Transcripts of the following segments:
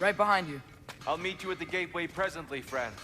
Right behind you. I'll meet you at the gateway presently, friends.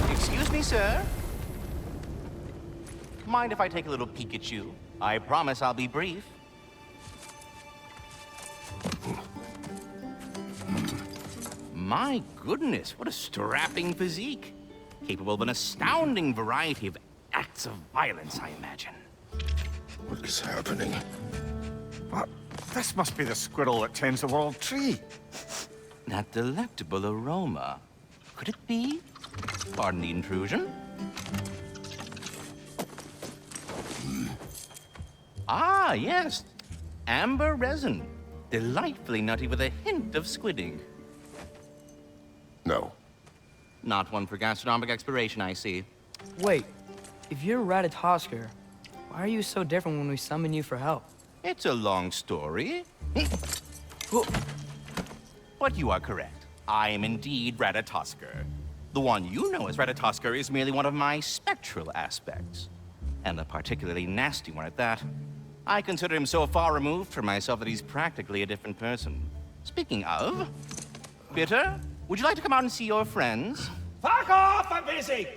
Excuse me, sir. Mind if I take a little peek at you? I promise I'll be brief. My goodness, what a strapping physique. Capable of an astounding variety of acts of violence, I imagine. What is happening? What? This must be the squirrel that tends the world tree. That delectable aroma. Could it be? Pardon the intrusion. Ah, yes. Amber resin. Delightfully nutty with a hint of squidding. No. Not one for gastronomic exploration, I see. Wait, if you're Ratatosker, why are you so different when we summon you for help? It's a long story. But you are correct. I am indeed Ratatosker. The one you know as Ratatosker is merely one of my spectral aspects. And a particularly nasty one at that. I consider him so far removed from myself that he's practically a different person. Speaking of, Bitter, would you like to come out and see your friends? Fuck off! I'm busy!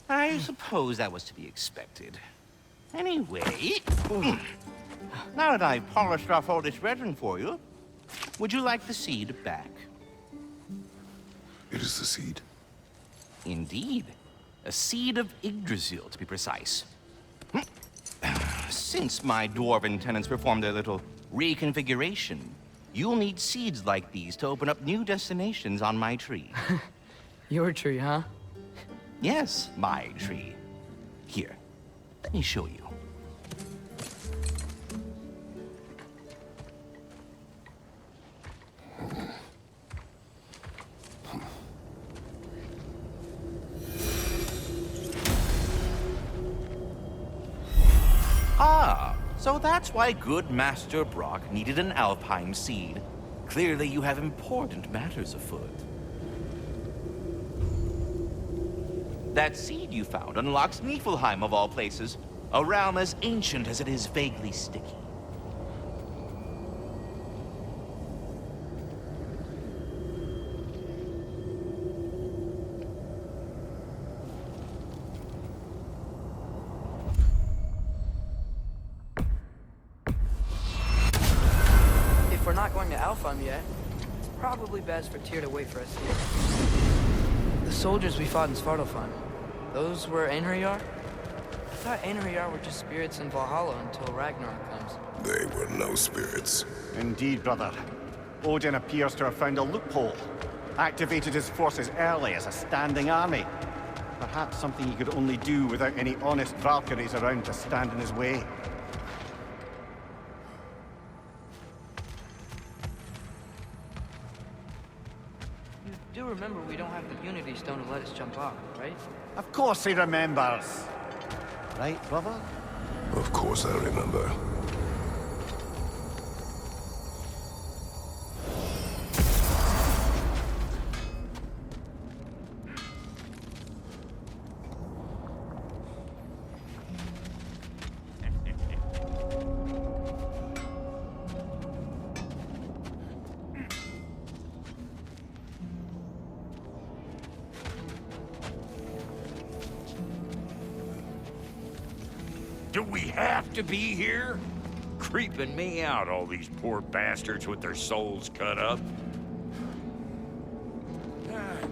I suppose that was to be expected. Anyway, now that I've polished off all this resin for you, would you like the seed back? It is the seed. Indeed. A seed of Yggdrasil, to be precise. Since my dwarven tenants performed their little reconfiguration, you'll need seeds like these to open up new destinations on my tree. Your tree, huh? Yes, my tree. Here, let me show you. Ah, so that's why good Master Brock needed an Alpine seed. Clearly you have important matters afoot. That seed you found unlocks Niflheim of all places, a realm as ancient as it is vaguely sticky. If we're not going to Alfheim yet, it's probably best for Tyr to wait for us here. The soldiers we fought in Svartalfheim, those were Einherjar? I thought Einherjar were just spirits in Valhalla until Ragnarok comes. They were no spirits. Indeed, brother. Odin appears to have found a loophole. Activated his forces early as a standing army. Perhaps something he could only do without any honest Valkyries around to stand in his way. You do remember we don't have the Unity Stone to let us jump off, right? Of course he remembers. Right, brother? Of course I remember. Do we have to be here? Creeping me out, all these poor bastards with their souls cut up.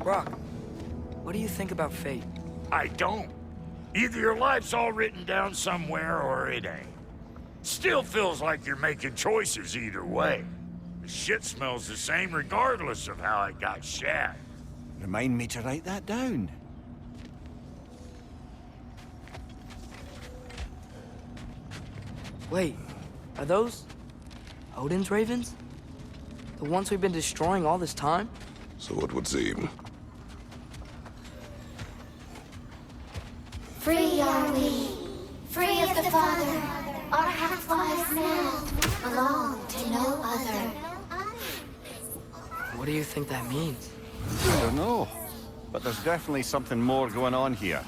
Brock, what do you think about fate? I don't. Either your life's all written down somewhere or it ain't. Still feels like you're making choices either way. The shit smells the same regardless of how I got shat. Remind me to write that down. Wait, are those Odin's ravens? The ones we've been destroying all this time? So what would seem? Free are we, free of the Father. Our half-lives now belong to no other. What do you think that means? I don't know, but there's definitely something more going on here.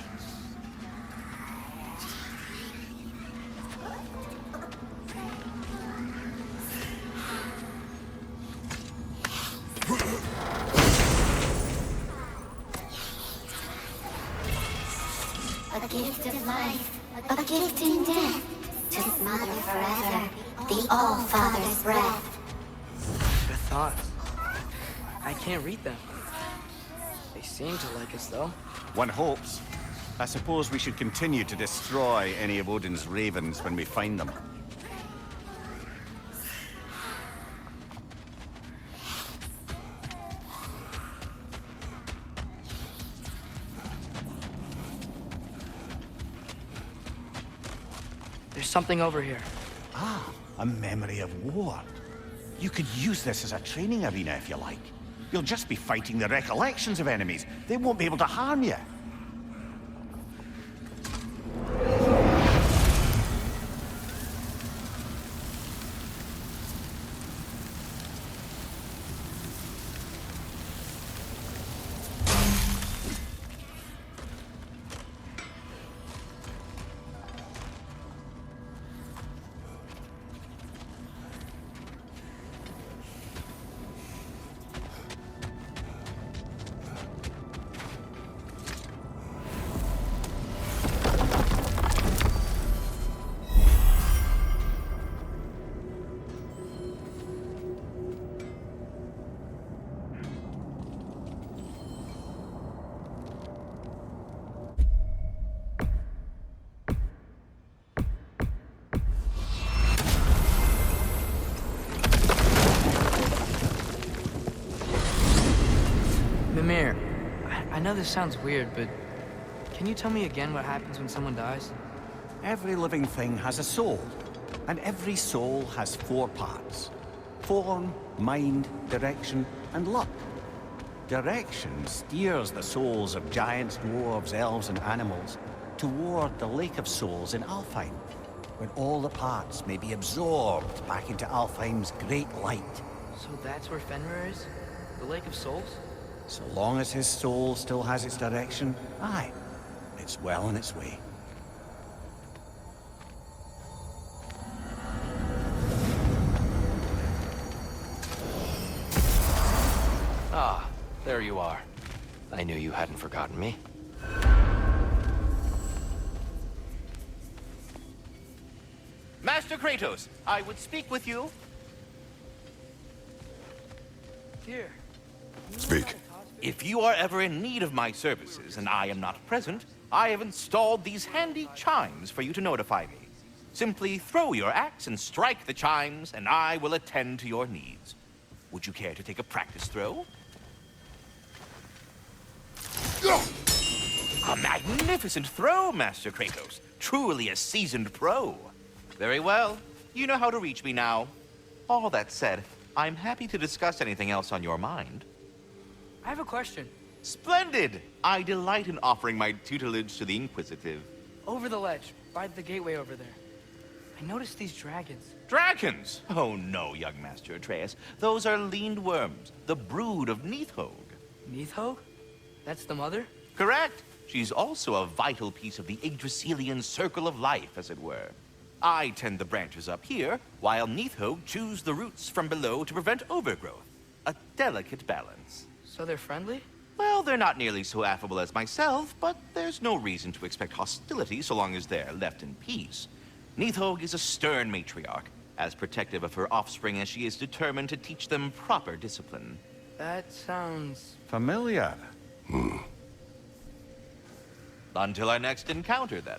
A gift of life, a gift in death, to his mother forever, the All-Father's breath. The thoughts. I can't read them. They seem to like us, though. One hopes. I suppose we should continue to destroy any of Odin's ravens when we find them. There's something over here. Ah, a memory of war. You could use this as a training arena if you like. You'll just be fighting the recollections of enemies. They won't be able to harm you. Mimir, I know this sounds weird, but can you tell me again what happens when someone dies? Every living thing has a soul, and every soul has 4 parts. Form, mind, direction, and luck. Direction steers the souls of giants, dwarves, elves, and animals toward the Lake of Souls in Alfheim, where all the parts may be absorbed back into Alfheim's great light. So that's where Fenrir is? The Lake of Souls? So long as his soul still has its direction, aye, it's well on its way. Ah, there you are. I knew you hadn't forgotten me. Master Kratos, I would speak with you. Here. Speak. If you are ever in need of my services and I am not present, I have installed these handy chimes for you to notify me. Simply throw your axe and strike the chimes, and I will attend to your needs. Would you care to take a practice throw? A magnificent throw, Master Kratos. Truly a seasoned pro. Very well. You know how to reach me now. All that said, I'm happy to discuss anything else on your mind. I have a question. Splendid! I delight in offering my tutelage to the inquisitive. Over the ledge, by the gateway over there. I noticed these dragons. Dragons? Oh no, young Master Atreus. Those are leaned worms, the brood of Nidhogg. Nidhogg? That's the mother? Correct. She's also a vital piece of the Yggdrasilian circle of life, as it were. I tend the branches up here, while Nidhogg chews the roots from below to prevent overgrowth. A delicate balance. So they're friendly? Well, they're not nearly so affable as myself, but there's no reason to expect hostility so long as they're left in peace. Nidhogg is a stern matriarch, as protective of her offspring as she is determined to teach them proper discipline. That sounds... Familiar. Until our next encounter, then.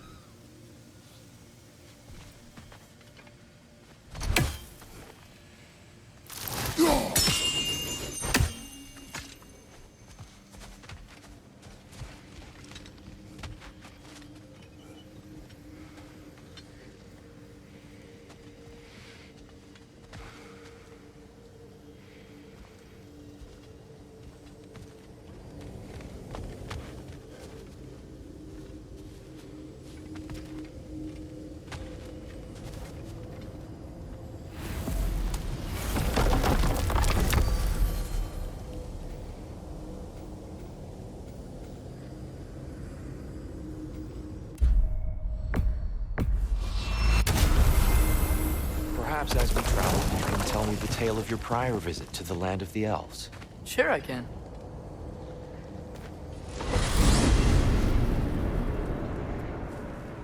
Perhaps as we travel, you can tell me the tale of your prior visit to the land of the elves. Sure I can.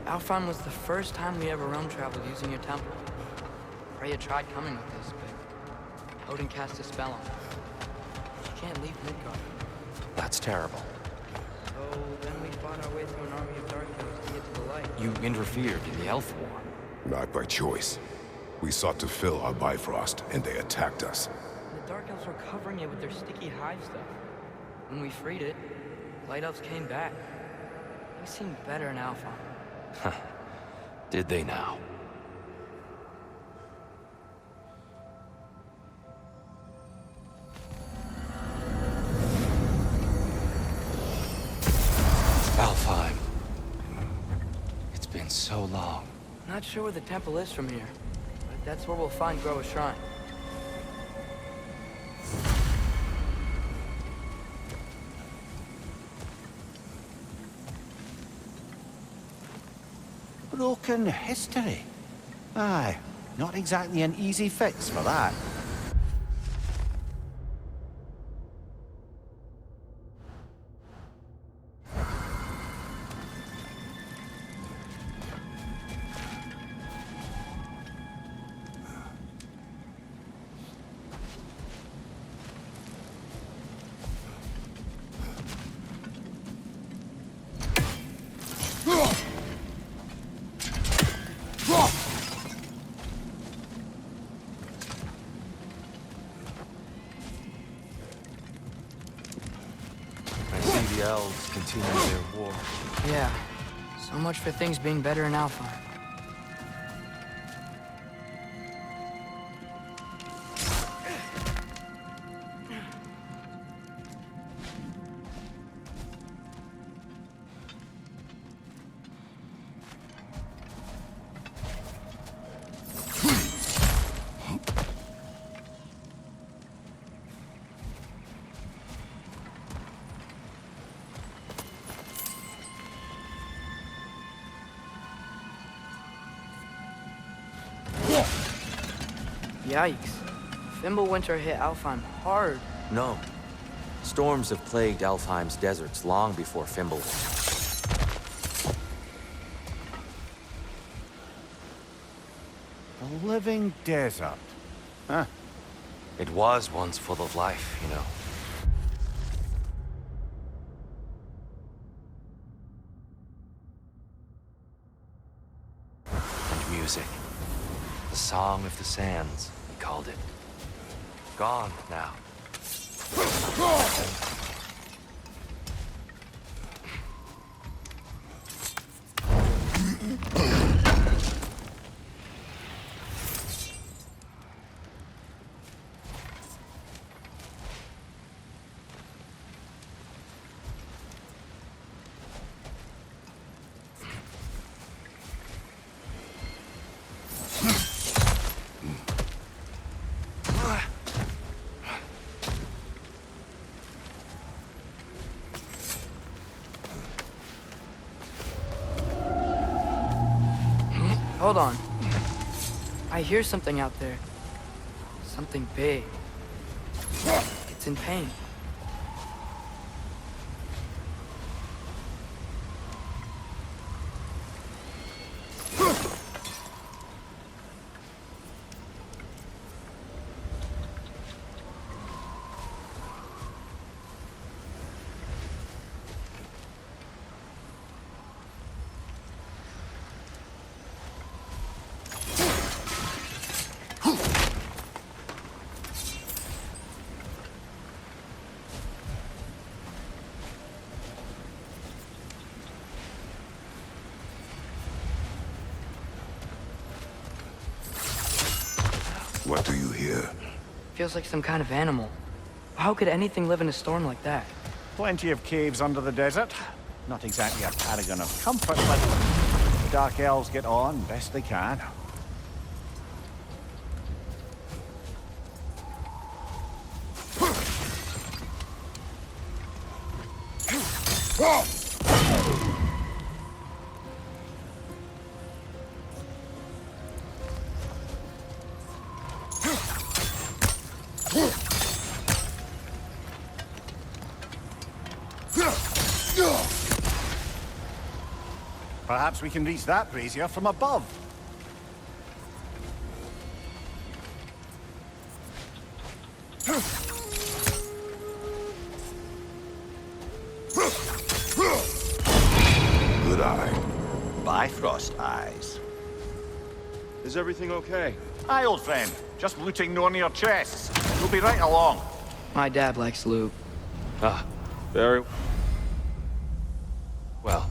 Alfheim was the first time we ever realm traveled using your temple. Freya tried coming with us, but Odin cast a spell on her. She can't leave Midgard. That's terrible. So then we fought our way through an army of dark elves to get to the light. You interfered in the Elf War. Not by choice. We sought to fill our Bifrost, and they attacked us. The dark elves were covering it with their sticky hive stuff. When we freed it, light elves came back. They seemed better in Alfheim. Did they now? Alfheim. It's been so long. Not sure where the temple is from here, but that's where we'll find Groa's shrine. Broken history. Aye, not exactly an easy fix for that. I see the elves continue their war. Yeah, so much for things being better in Alfheim. Yikes. Fimbulwinter hit Alfheim hard. No. Storms have plagued Alfheim's deserts long before Fimbulwinter. A living desert. Huh. It was once full of life, you know. And music. The Song of the Sands, we called it. Gone now. Hold on. I hear something out there. Something big. It's in pain. What do you hear? Feels like some kind of animal. How could anything live in a storm like that? Plenty of caves under the desert. Not exactly a paragon of comfort, but the Dark Elves get on best they can. Perhaps we can reach that brazier from above. Good eye. Bifrost eyes. Is everything okay? Aye, old friend. Just looting no near chests. We'll be right along. My dad likes loot. Ah, Very. well.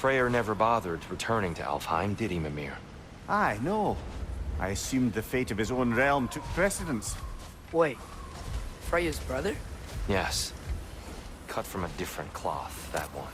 Freyr never bothered returning to Alfheim, did he, Mimir? Aye, no. I assumed the fate of his own realm took precedence. Wait, Freya's brother? Yes. Cut from a different cloth, that one.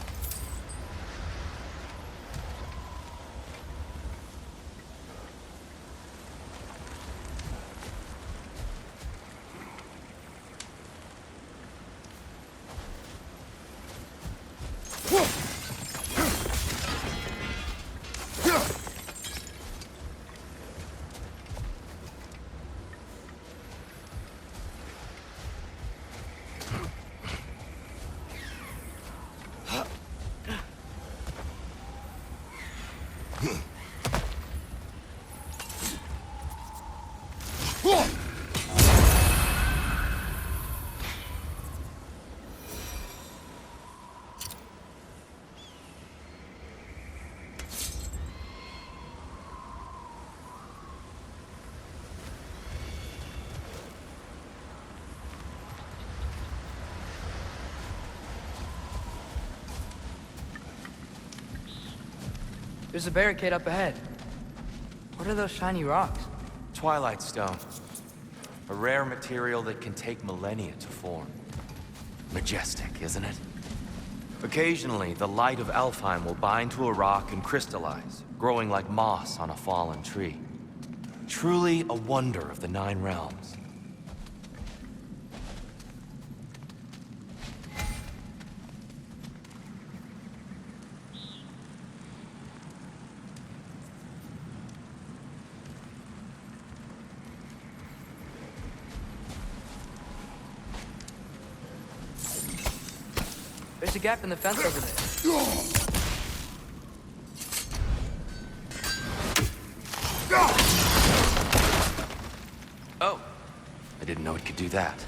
There's a barricade up ahead. What are those shiny rocks? Twilight Stone. A rare material that can take millennia to form. Majestic, isn't it? Occasionally, the light of Alfheim will bind to a rock and crystallize, growing like moss on a fallen tree. Truly a wonder of the Nine Realms. There's a gap in the fence over there. Oh, I didn't know it could do that.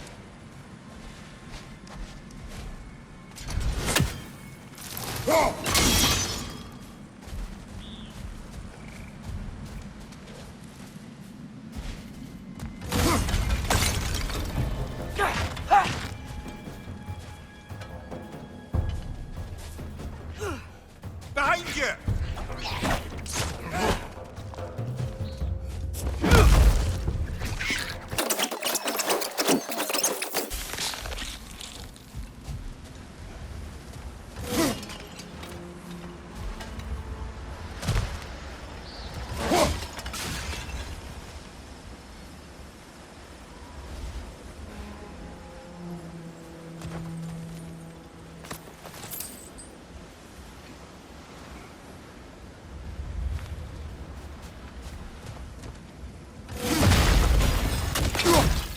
Behind you!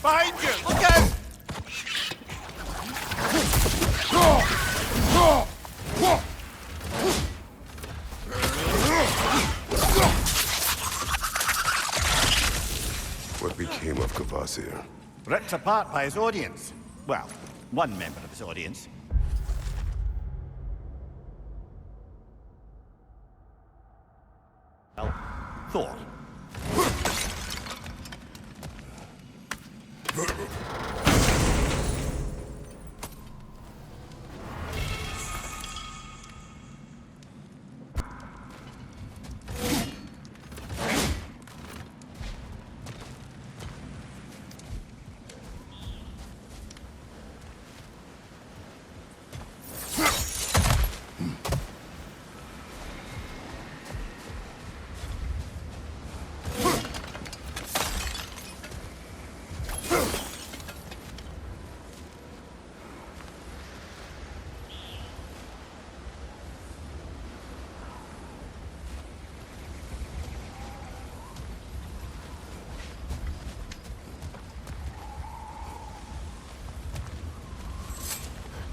Behind you! Look out! What became of Kvasir? Ripped apart by his audience. Well, one member of his audience. Well, Thor.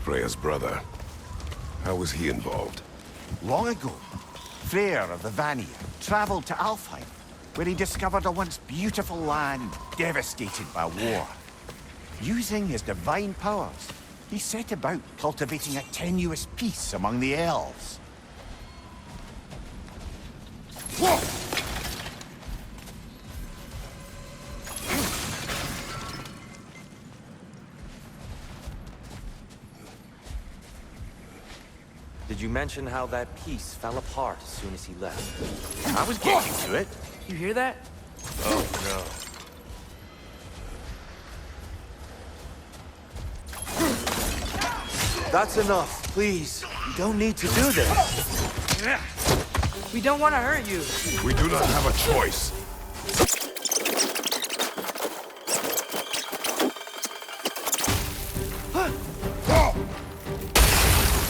Freya's brother. How was he involved? Long ago, Freyr of the Vanir traveled to Alfheim, where he discovered a once beautiful land devastated by war. Using his divine powers, he set about cultivating a tenuous peace among the elves. Did you mention how that piece fell apart as soon as he left? I was getting to it. You hear that? Oh, no. That's enough, please. You don't need to do this. We don't want to hurt you. We do not have a choice.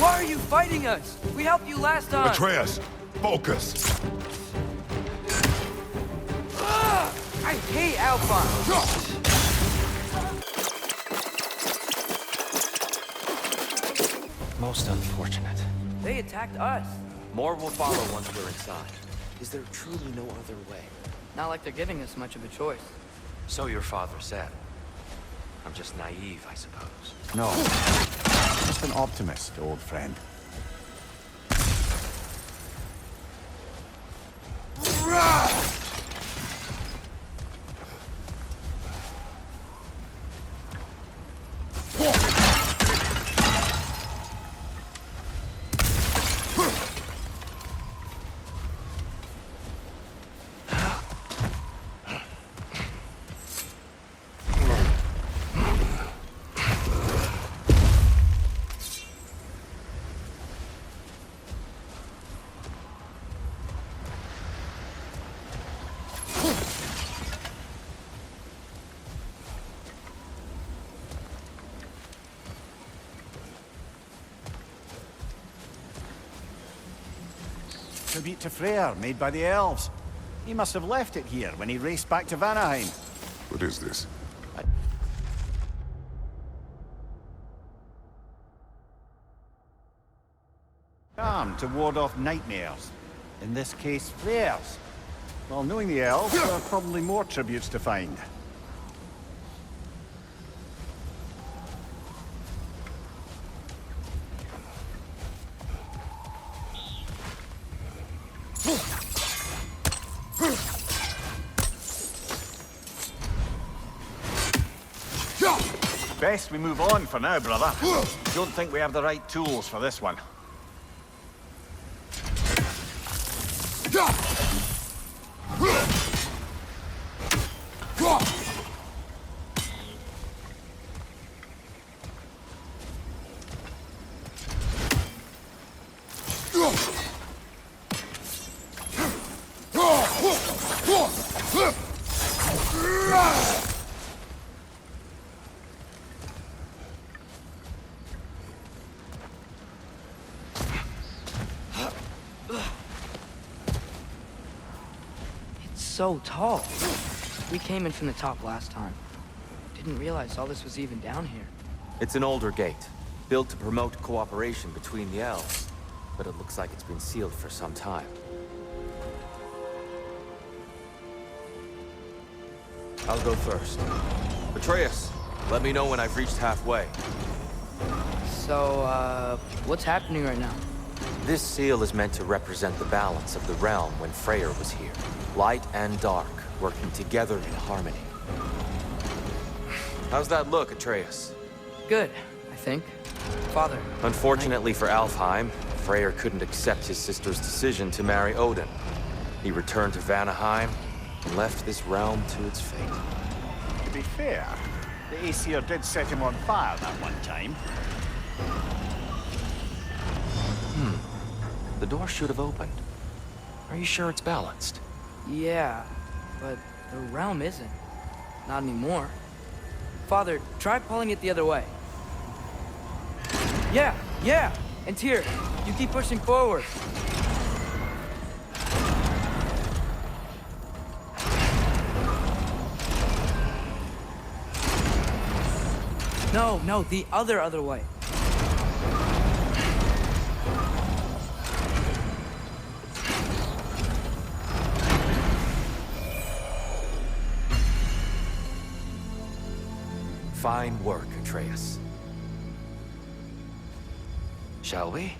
Why are you fighting us? We helped you last time. Atreus, focus. I hate Alphonse. Most unfortunate. They attacked us. More will follow once we're inside. Is there truly no other way? Not like they're giving us much of a choice. So your father said. I'm just naive, I suppose. No, just an optimist, old friend. Tribute to Freyr, made by the elves. He must have left it here when he raced back to Vanaheim. What is this? Charm to ward off nightmares. In this case, Freyr's. Well, knowing the elves, there are probably more tributes to find. Best we move on for now, brother. Don't think we have the right tools for this one. So tall. We came in from the top last time. Didn't realize all this was even down here. It's an older gate, built to promote cooperation between the elves. But it looks like it's been sealed for some time. I'll go first. Atreus, let me know when I've reached halfway. So, what's happening right now? This seal is meant to represent the balance of the realm when Freyr was here. Light and dark, working together in harmony. How's that look, Atreus? Good, I think. Father. Unfortunately for Alfheim, Freyr couldn't accept his sister's decision to marry Odin. He returned to Vanaheim and left this realm to its fate. To be fair, the Aesir did set him on fire that one time. The door should have opened. Are you sure it's balanced? Yeah, but the realm isn't. Not anymore. Father, try pulling it the other way. Yeah! And Tyr, you keep pushing forward. No, the other way. Fine work, Atreus. Shall we?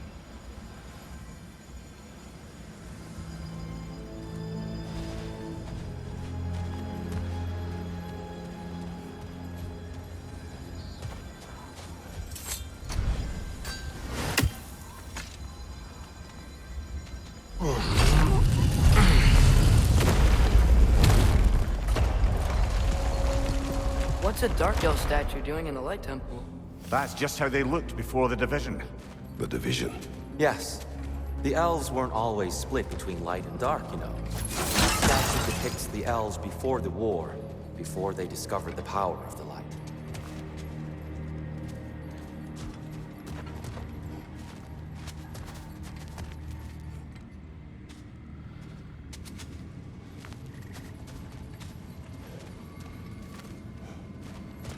What's a Dark Elf statue doing in the Light Temple? That's just how they looked before the division. The division. Yes. The elves weren't always split between light and dark, you know. This statue depicts the elves before the war, before they discovered the power of the light.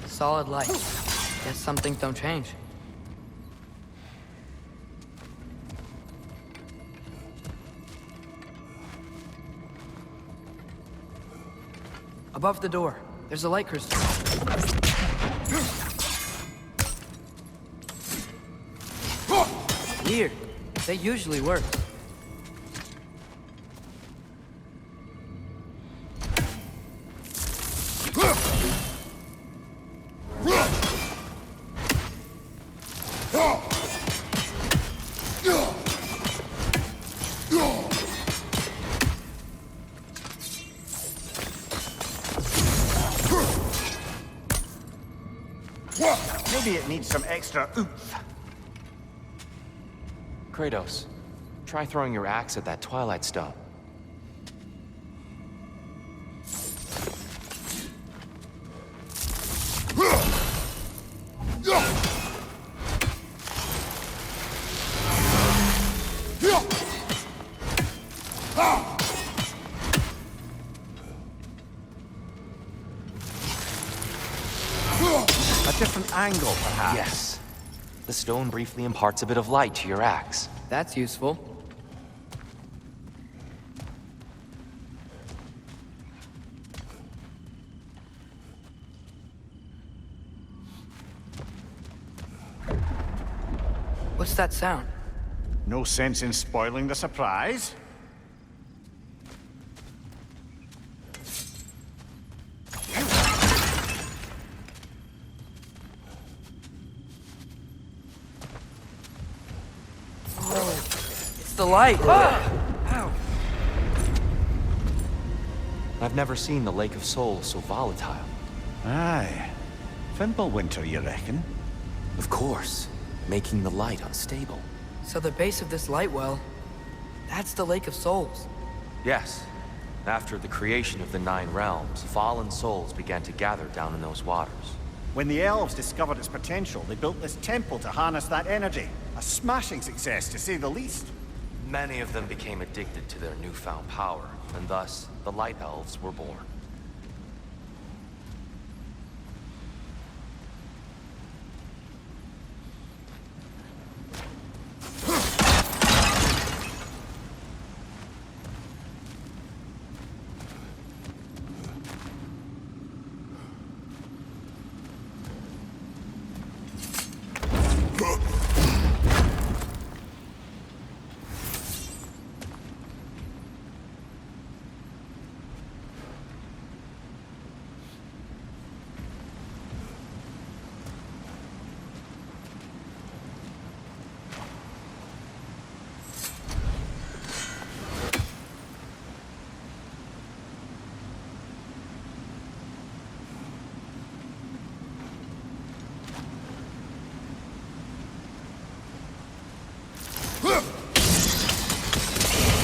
Solid light. Guess some things don't change. Above the door, there's a light crystal. Weird. They usually work. Maybe it needs some extra oomph. Kratos, try throwing your axe at that Twilight Stone. A different angle, perhaps. Yes. The stone briefly imparts a bit of light to your axe. That's useful. What's that sound? No sense in spoiling the surprise. The light! Ah! Ow! I've never seen the Lake of Souls so volatile. Aye. Fimbulwinter, you reckon? Of course, making the light unstable. So the base of this light well, that's the Lake of Souls. Yes. After the creation of the Nine Realms, fallen souls began to gather down in those waters. When the elves discovered its potential, they built this temple to harness that energy. A smashing success, to say the least. Many of them became addicted to their newfound power, and thus, the Light Elves were born.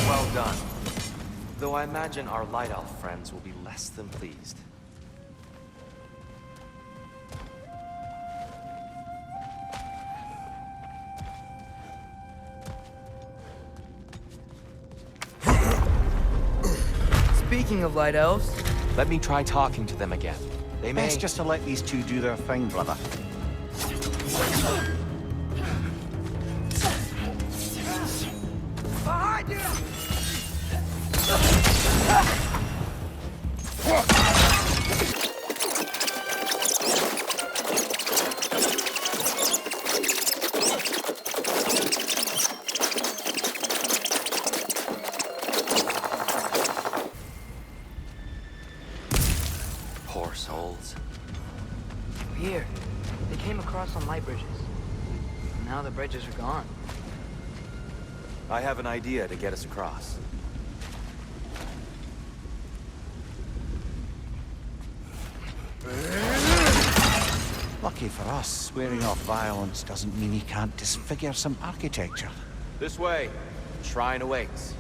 Well done. Though I imagine our Light Elf friends will be less than pleased. Speaking of light elves, Let me try talking to them again. They may... Best just to let these two do their thing, brother. behind you! Here, they came across on light bridges. Now the bridges are gone. I have an idea to get us across. Lucky for us, swearing off violence doesn't mean he can't disfigure some architecture. This way. Shrine awaits.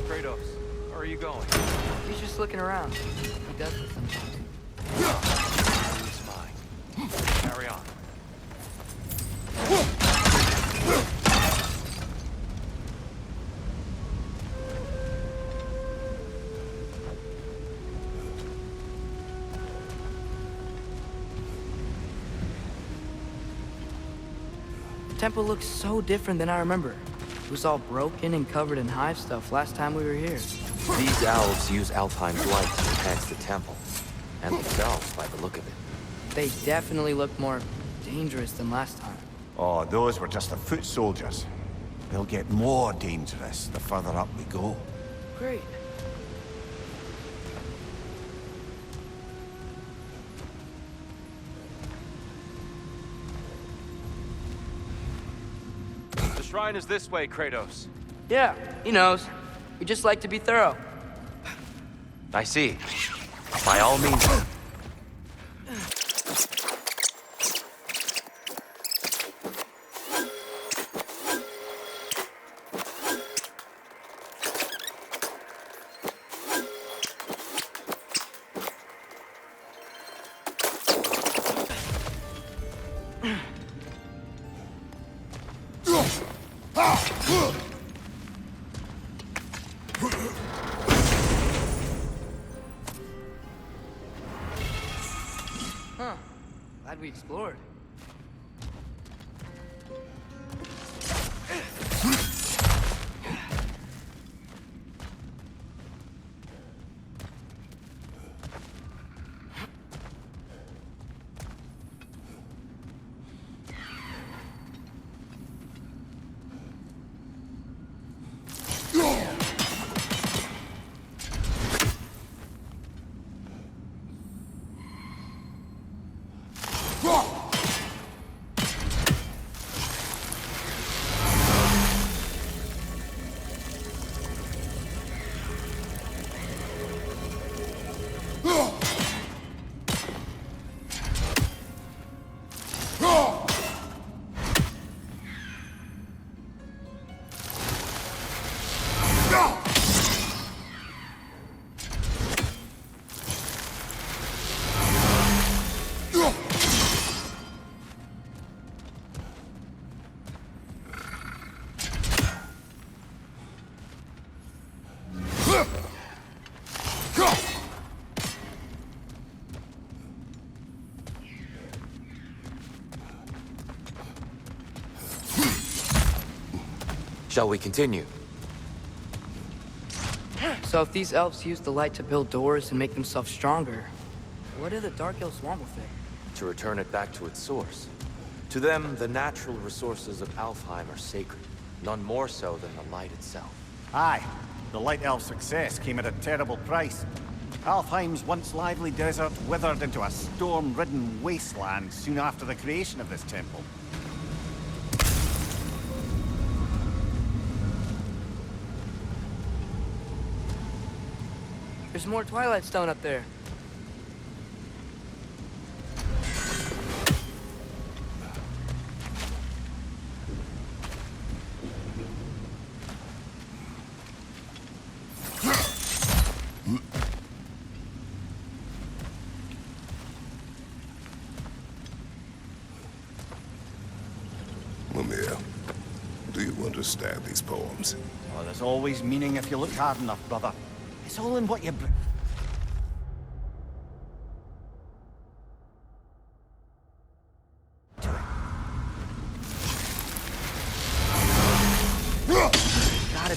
Kratos, where are you going? He's just looking around. He does this sometimes. It's mine. Carry on. The temple looks so different than I remember. It was all broken and covered in hive stuff last time we were here. These elves use Alfheim's light to enhance the temple. And themselves, by the look of it. They definitely look more dangerous than last time. Oh, those were just the foot soldiers. They'll get more dangerous the further up we go. Great. The shrine is this way, Kratos. Yeah, he knows. We just like to be thorough. I see. By all means. Huh. Glad we explored. Shall we continue? So if these elves use the light to build doors and make themselves stronger, what do the Dark Elves want with it? To return it back to its source. To them, the natural resources of Alfheim are sacred, none more so than the light itself. Aye, the Light Elf's success came at a terrible price. Alfheim's once lively desert withered into a storm-ridden wasteland soon after the creation of this temple. There's more Twilight Stone up there. Mimir, do you understand these poems? Oh, there's always meaning if you look hard enough, brother. It's all in what you bring.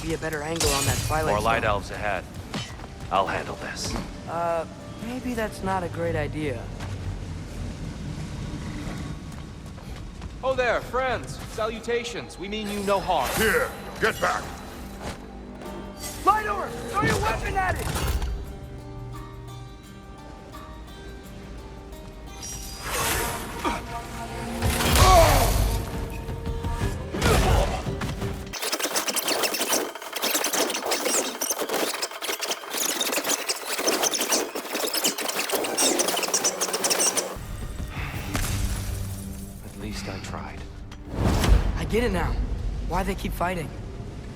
be a better angle on that twilight More light zone. elves ahead. I'll handle this. Maybe that's not a great idea. Oh there, friends. Salutations. We mean you no harm. Here, get back. Light over! Throw your weapon at it! At least I tried. I get it now. Why they keep fighting.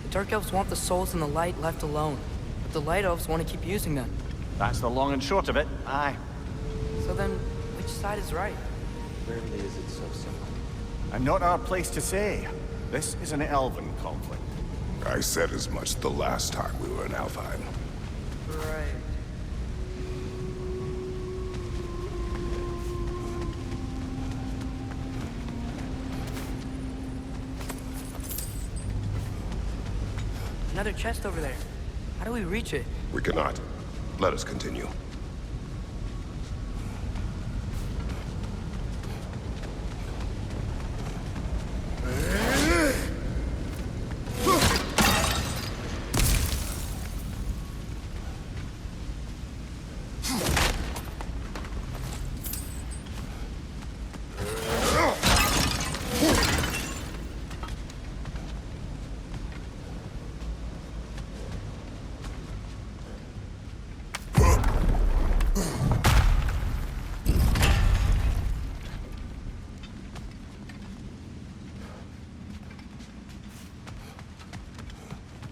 The Dark Elves want the souls in the light left alone, but the Light Elves want to keep using them. That's the long and short of it. Aye. So then, which side is right? Rarely is it so simple. And not our place to say. This is an elven conflict. I said as much the last time we were in Alfheim. Right. Another chest over there. How do we reach it? We cannot. Let us continue.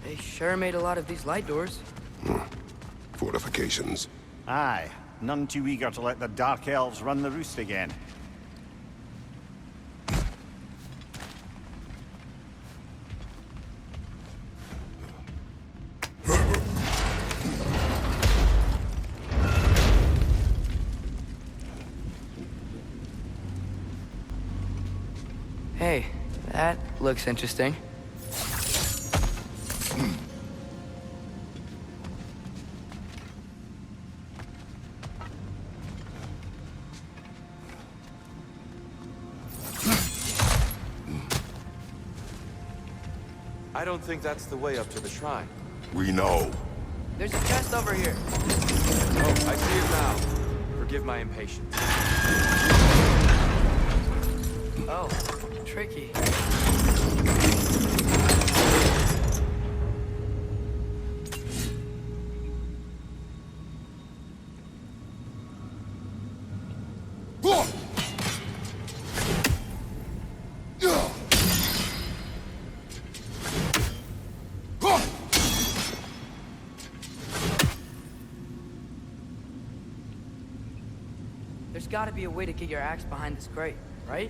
They sure made a lot of these light doors. Fortifications. Aye. None too eager to let the Dark Elves run the roost again. Hey, that looks interesting. I don't think that's the way up to the shrine. We know. There's a chest over here. Oh, I see it now. Forgive my impatience. Oh, tricky. There's gotta be a way to get your axe behind this grate, right?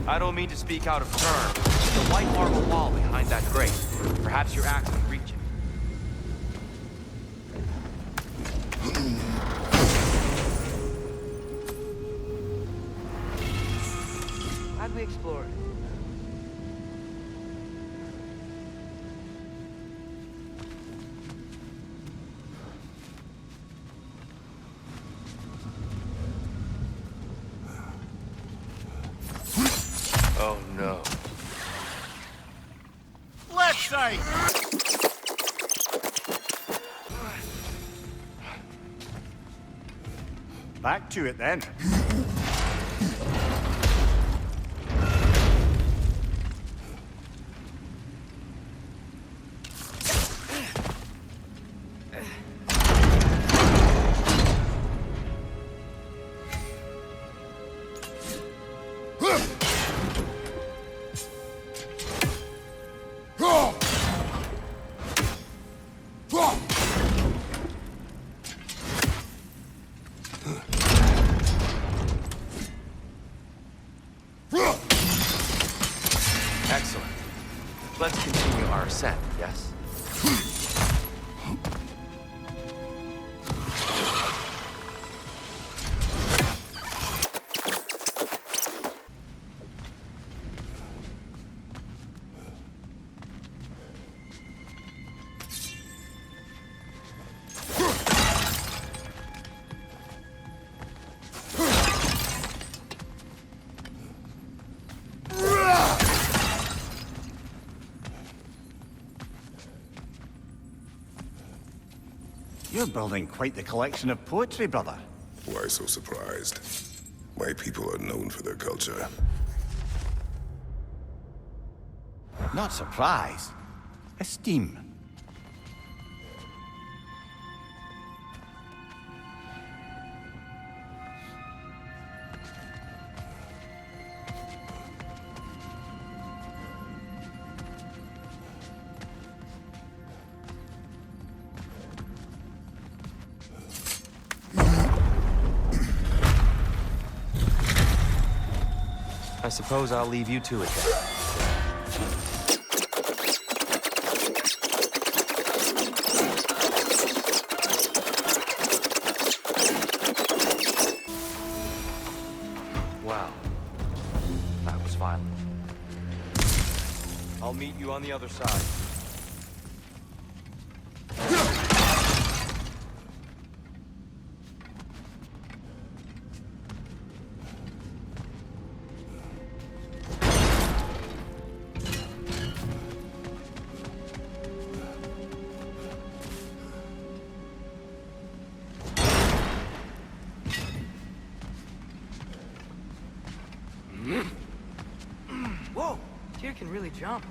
I don't mean to speak out of turn. The white marble wall behind that grate. Perhaps your axe can reach it. How'd we explore it? Oh no. Left side! Back to it then. You're building quite the collection of poetry, brother. Why so surprised? My people are known for their culture. Not surprise. Esteem. I suppose I'll leave you to it then. Wow. That was violent. I'll meet you on the other side. Whoa! Tyr can really jump.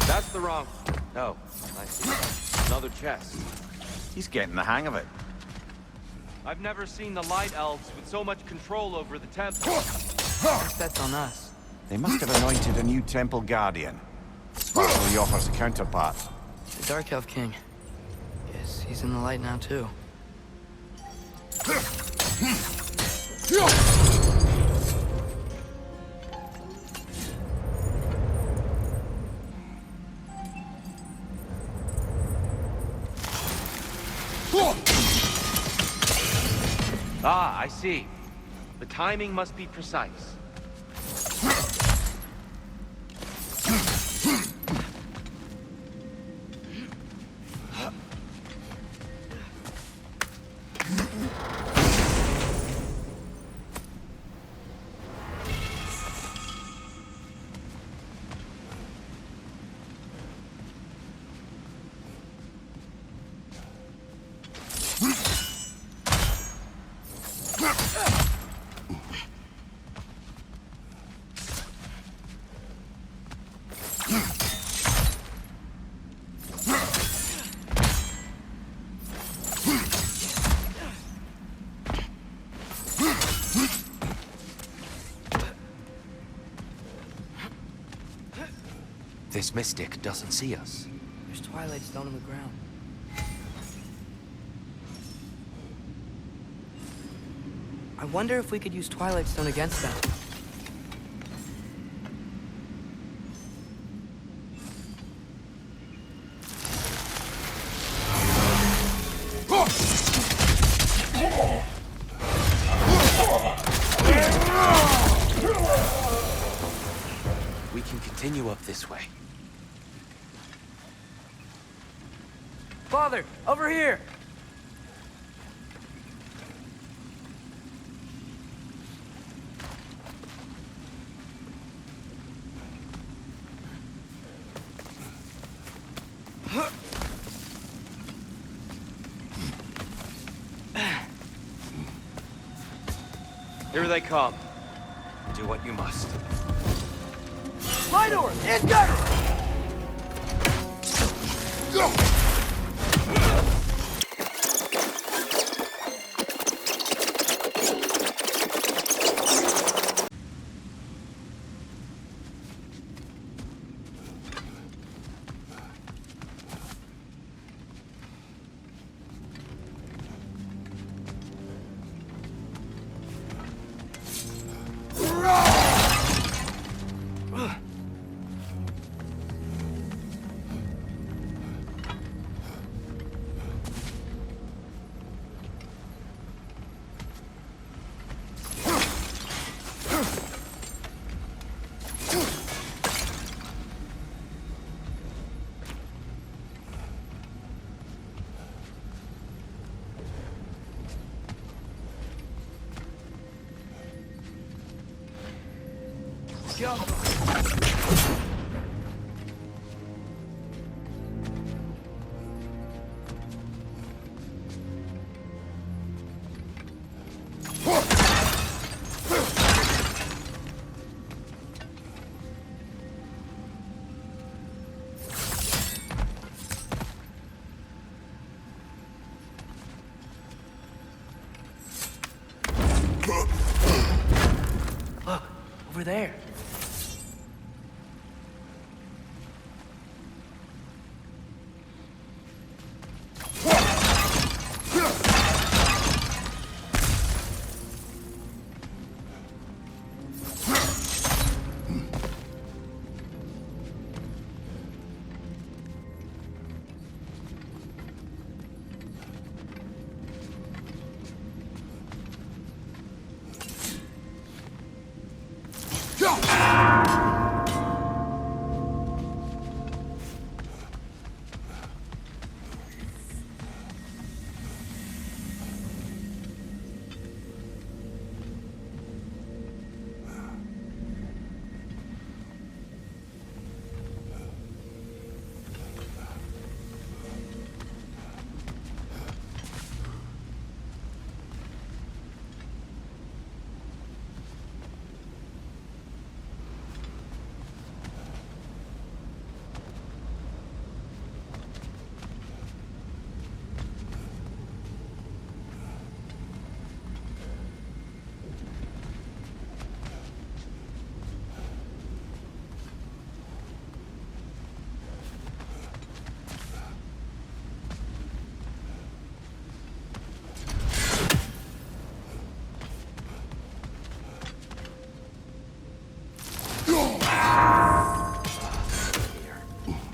That's the wrong... Oh, I see. Another chest. He's getting the hang of it. I've never seen the Light Elves with so much control over the temple. That's on us. They must have anointed a new temple guardian. Sparkly offers a counterpart. The Dark Elf King. Yes, he's in the light now, too. Ah, I see. The timing must be precise. This mystic doesn't see us. There's Twilight Stone on the ground. I wonder if we could use Twilight Stone against them. We can continue up this way. Father, over here! Here they come. Do what you must. Light door! Incoming! Look, over there.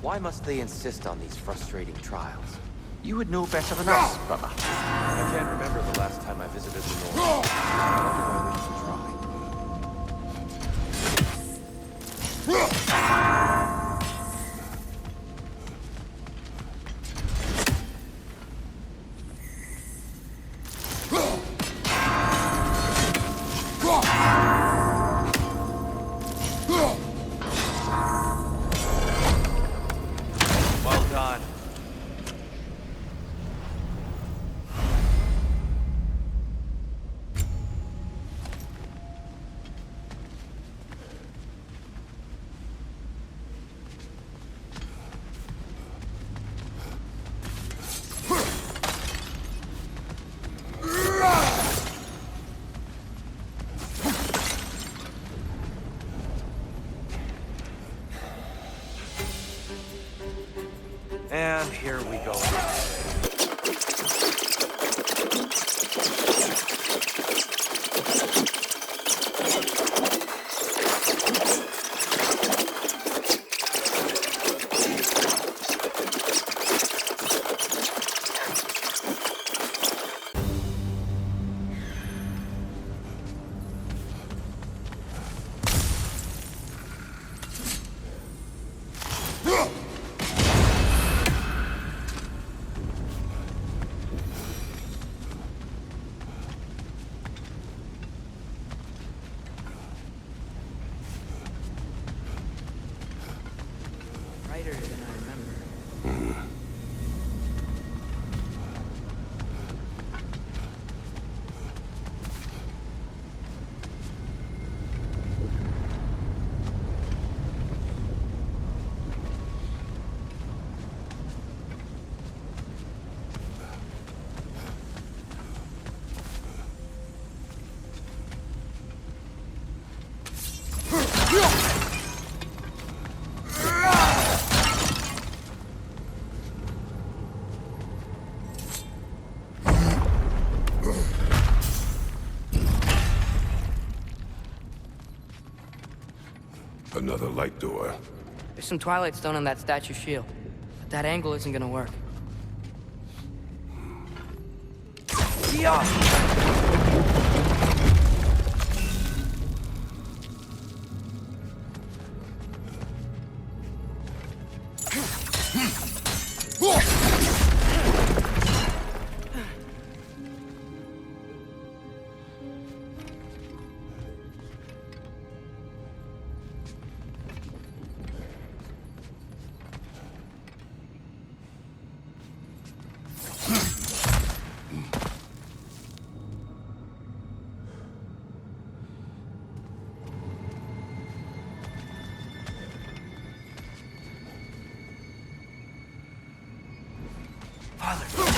Why must they insist on these frustrating trials? You would know better than us, brother. I can't remember the last time I visited the North. I wish to try. Well done. And here we go. Brighter than I remember. Another light door. There's some Twilight Stone on that statue shield, but that angle isn't gonna work. Yeah! Father.